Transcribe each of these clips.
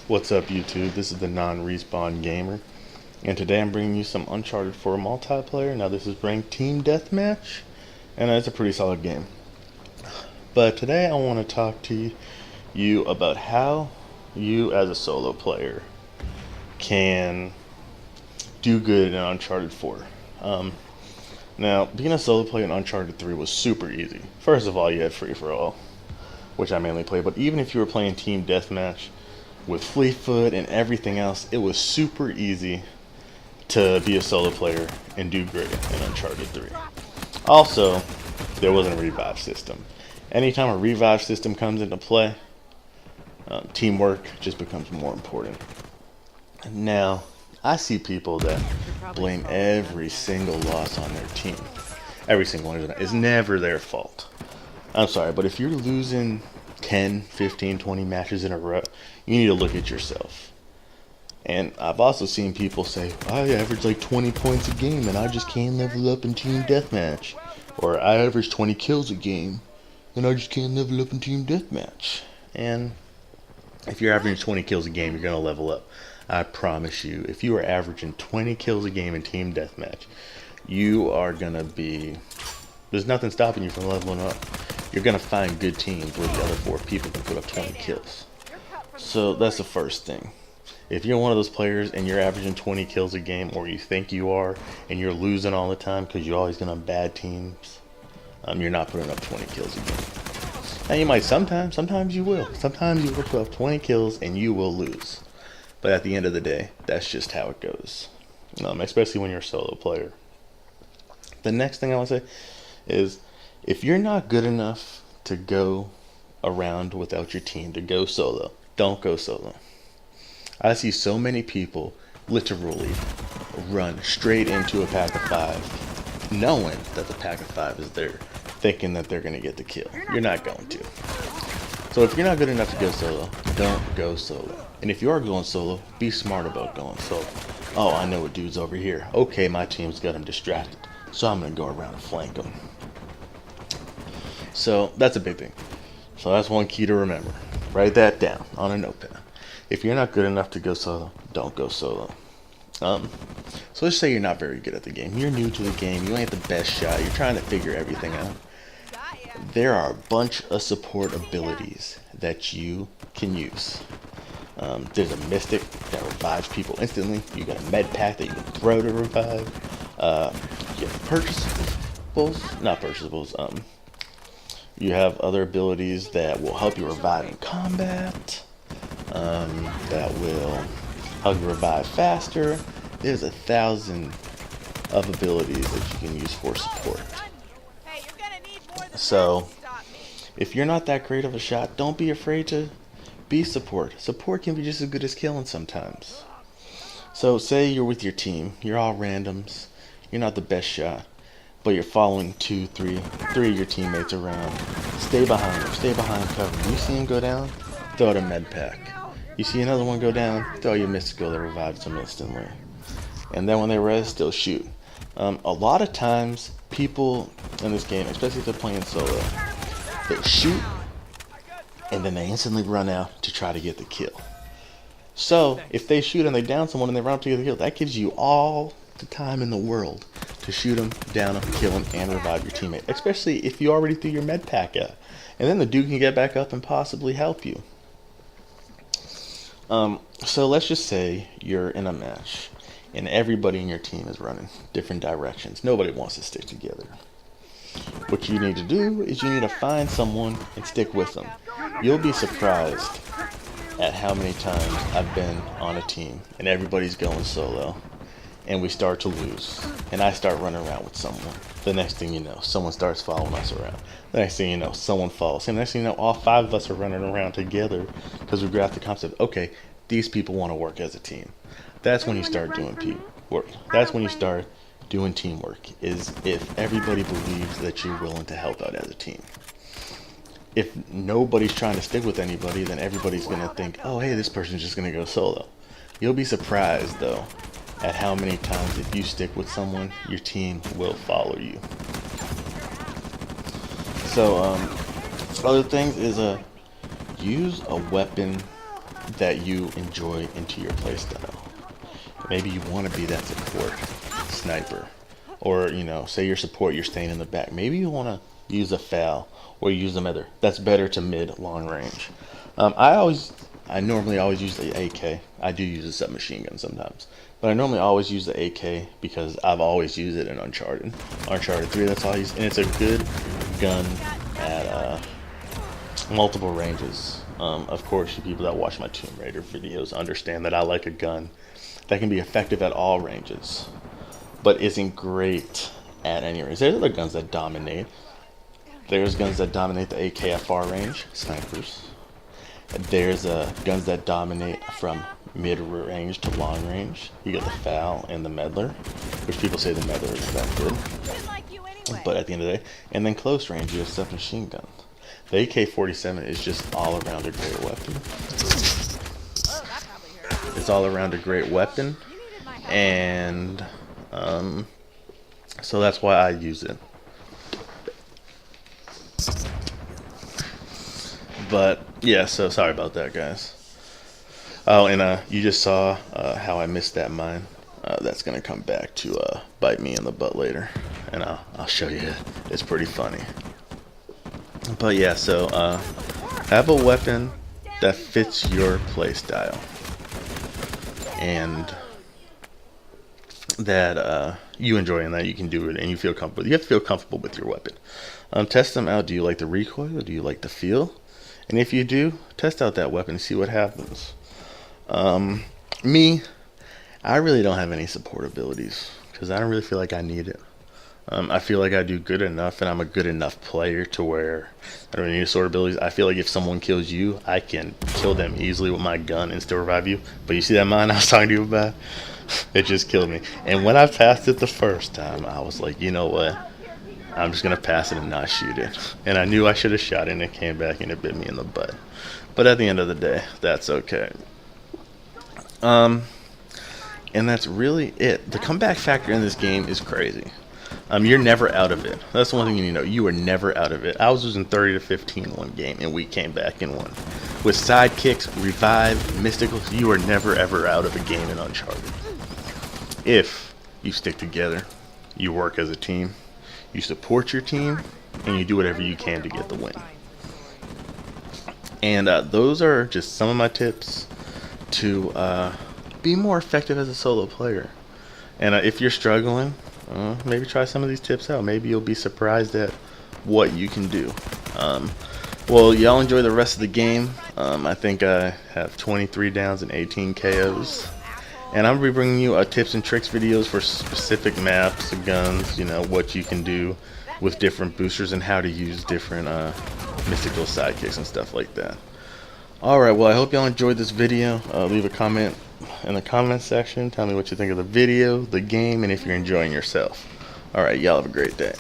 What's up, YouTube? This is the non-respawn gamer, and today I'm bringing you some Uncharted 4 multiplayer. Now this is ranked team deathmatch, and it's a pretty solid game. But today I want to talk to you about how you as a solo player can do good in Uncharted 4. Now, being a solo player in Uncharted 3 was super easy. First of all, you had free-for-all, which I mainly play, but even if you were playing team deathmatch, with Fleetfoot and everything else, it was super easy to be a solo player and do great in Uncharted 3. Also, there wasn't a revive system. Anytime a revive system comes into play, teamwork just becomes more important. Now, I see people that blame every single loss on their team. Every single one is never their fault. I'm sorry, but if you're losing 10, 15, 20 matches in a row, you need to look at yourself. And I've also seen people say, I average like 20 points a game and I just can't level up in team deathmatch. Or I average 20 kills a game and I just can't level up in team deathmatch. And if you're averaging 20 kills a game, you're going to level up. I promise you, if you are averaging 20 kills a game in team deathmatch, you are going to be... There's nothing stopping you from leveling up. You're going to find good teams where the other 4 people can put up 20 kills. So that's the first thing. If you're one of those players and you're averaging 20 kills a game, or you think you are, and you're losing all the time because you're always going on bad teams, you're not putting up 20 kills a game. Now you might sometimes you will. Sometimes you will put up 20 kills and you will lose. But at the end of the day, that's just how it goes. Especially when you're a solo player. The next thing I want to say is, if you're not good enough to go around without your team, to go solo, don't go solo. I see so many people literally run straight into a pack of 5, knowing that the pack of 5 is there, thinking that they're going to get the kill. You're not going to. So if you're not good enough to go solo, don't go solo. And if you are going solo, be smart about going solo. Oh, I know a dude's over here. Okay, my team's got him distracted, so I'm going to go around and flank him. So that's a big thing. So that's one key to remember. Write that down on a notepad. If you're not good enough to go solo, don't go solo. So let's say you're not very good at the game. You're new to the game. You ain't the best shot. You're trying to figure everything out. There are a bunch of support abilities that you can use. There's a mystic that revives people instantly. You got a med pack that you can throw to revive. You have purchasables, not purchasables. You have other abilities that will help you revive in combat. That will help you revive faster. There's 1,000 of abilities that you can use for support. So, if you're not that great of a shot, don't be afraid to be support. Support can be just as good as killing sometimes. So, say you're with your team. You're all randoms. You're not the best shot, but you're following 2, 3 of your teammates around. Stay behind them. Stay behind cover. You see them go down, throw out a med pack. You see another one go down, throw your mystical that revives them instantly. And then when they res, still shoot. A lot of times, people in this game, especially if they're playing solo, they shoot and then they instantly run out to try to get the kill. So, if they shoot and they down someone and they run up to get the kill, that gives you all the time in the world to shoot them, down them, kill them, and revive your teammate. Especially if you already threw your med pack out. And then the dude can get back up and possibly help you. So let's just say you're in a match and everybody in your team is running different directions. Nobody wants to stick together. What you need to do is you need to find someone and stick with them. You'll be surprised at how many times I've been on a team and everybody's going solo and we start to lose and I start running around with someone. The next thing you know, someone starts following us around. The next thing you know, someone follows. And the next thing you know, all 5 of us are running around together because we grasped the concept, okay, these people want to work as a team. That's when you start doing teamwork. That's when you start doing teamwork, is if everybody believes that you're willing to help out as a team. If nobody's trying to stick with anybody, then everybody's going to think, oh, hey, this person's just going to go solo. You'll be surprised, though, at how many times if you stick with someone, your team will follow you. So, other things is use a weapon that you enjoy into your playstyle. Maybe you want to be that support sniper, or say your support, you're staying in the back. Maybe you want to use a FAL or use a mether. That's better to mid long range. I normally always use the AK. I do use a submachine gun sometimes, but I normally always use the AK because I've always used it in Uncharted 3. That's all I use, and it's a good gun at multiple ranges. Of course, you people that watch my Tomb Raider videos understand that I like a gun that can be effective at all ranges, but isn't great at any range. There's other guns that dominate. There's guns that dominate the AK at far range, snipers. There's guns that dominate from mid-range to long range. You get the FAL and the Meddler, which people say the Meddler is that good, but at the end of the day, and then close range, you have submachine guns. The AK-47 is just all around a great weapon. It's all around a great weapon, and so that's why I use it. But yeah, so sorry about that, guys. Oh, and you just saw how I missed that mine. That's gonna come back to bite me in the butt later, and I'll show you. It's pretty funny. But yeah, so have a weapon that fits your playstyle, and that you enjoy, and that you can do it, and you feel comfortable. You have to feel comfortable with your weapon. Test them out. Do you like the recoil, or do you like the feel? And if you do, test out that weapon and see what happens. Me, I really don't have any support abilities because I don't really feel like I need it. I feel like I do good enough, and I'm a good enough player to where I don't need support abilities. I feel like if someone kills you, I can kill them easily with my gun and still revive you. But you see that mine I was talking to you about? It just killed me. And when I passed it the first time, I was like, you know what? I'm just going to pass it and not shoot it. And I knew I should have shot it, and it came back and it bit me in the butt. But at the end of the day, that's okay. And that's really it. The comeback factor in this game is crazy. You're never out of it. That's the one thing you need to know. You are never out of it. I was losing 30 to 15 one game, and we came back and won. With sidekicks, revive, mysticals, you are never ever out of a game in Uncharted. If you stick together, you work as a team, you support your team, and you do whatever you can to get the win. And those are just some of my tips to be more effective as a solo player. And if you're struggling, maybe try some of these tips out. Maybe you'll be surprised at what you can do. Well, y'all enjoy the rest of the game. I think I have 23 downs and 18 KOs. And I'm going to be bringing you tips and tricks videos for specific maps, guns, what you can do with different boosters and how to use different mystical sidekicks and stuff like that. Alright, well, I hope y'all enjoyed this video. Leave a comment in the comment section. Tell me what you think of the video, the game, and if you're enjoying yourself. Alright, y'all have a great day.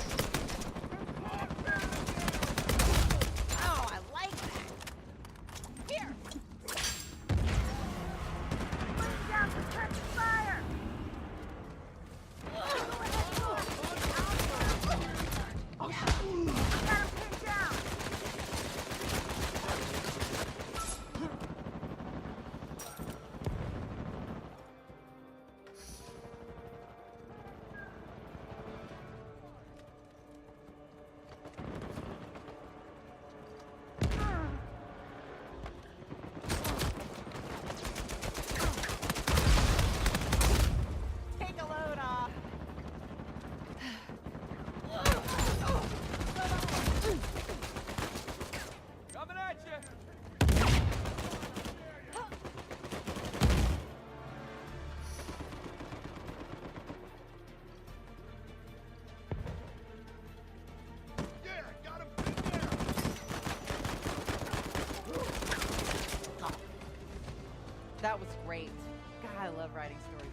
That was great. God, I love writing stories.